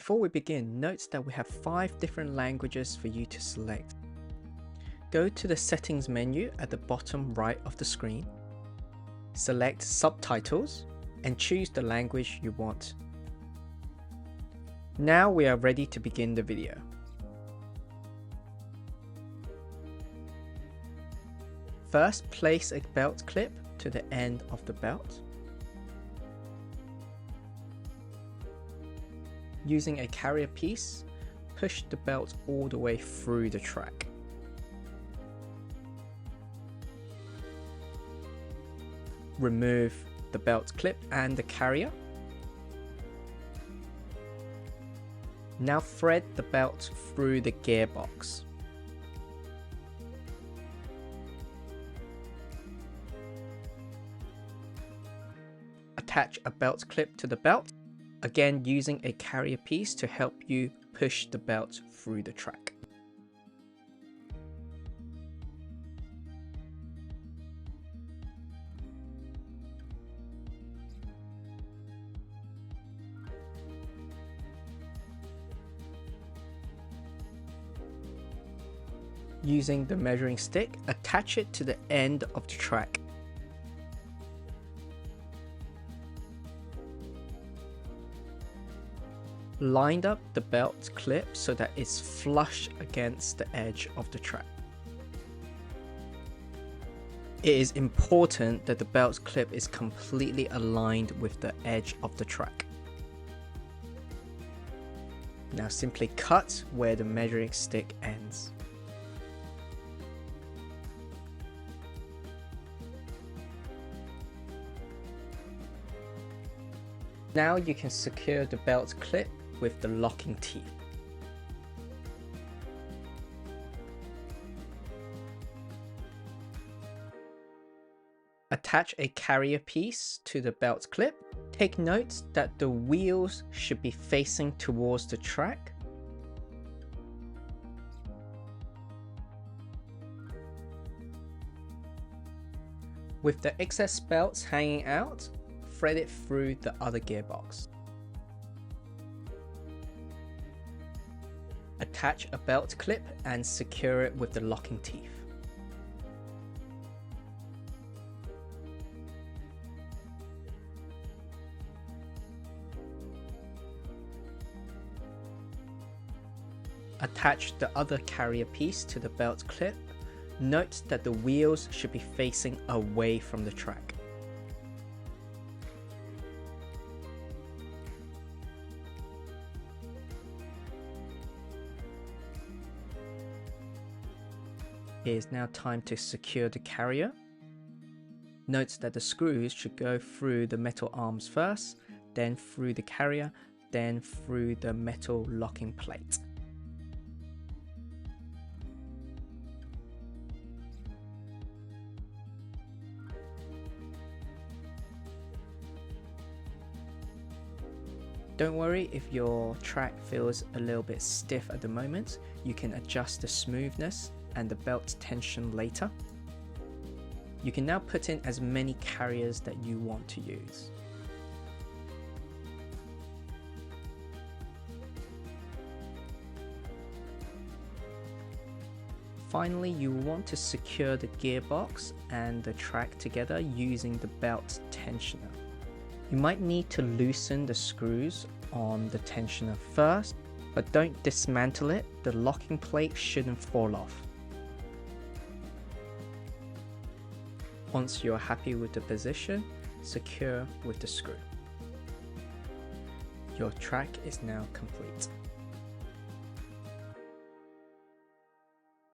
Before we begin, note that we have 5 different languages for you to select. Go to the settings menu at the bottom right of the screen, select subtitles and choose the language you want. Now we are ready to begin the video. First, place a belt clip to the end of the belt. Using a carrier piece, push the belt all the way through the track. Remove the belt clip and the carrier. Now thread the belt through the gearbox. Attach a belt clip to the belt, again using a carrier piece to help you push the belt through the track. Using the measuring stick, attach it to the end of the track. Line up the belt clip so that it's flush against the edge of the track. It is important that the belt clip is completely aligned with the edge of the track. Now simply cut where the measuring stick ends. Now you can secure the belt clip with the locking teeth. Attach a carrier piece to the belt clip. Take note that the wheels should be facing towards the track. With the excess belts hanging out, thread it through the other gearbox. Attach a belt clip and secure it with the locking teeth. Attach the other carrier piece to the belt clip. Note that the wheels should be facing away from the track. It is now time to secure the carrier. Note that the screws should go through the metal arms first, then through the carrier, then through the metal locking plate. Don't worry if your track feels a little bit stiff at the moment, you can adjust the smoothness and the belt tension later. You can now put in as many carriers that you want to use. Finally, you want to secure the gearbox and the track together using the belt tensioner. You might need to loosen the screws on the tensioner first, but don't dismantle it, the locking plate shouldn't fall off. Once you're happy with the position, secure with the screw. Your track is now complete.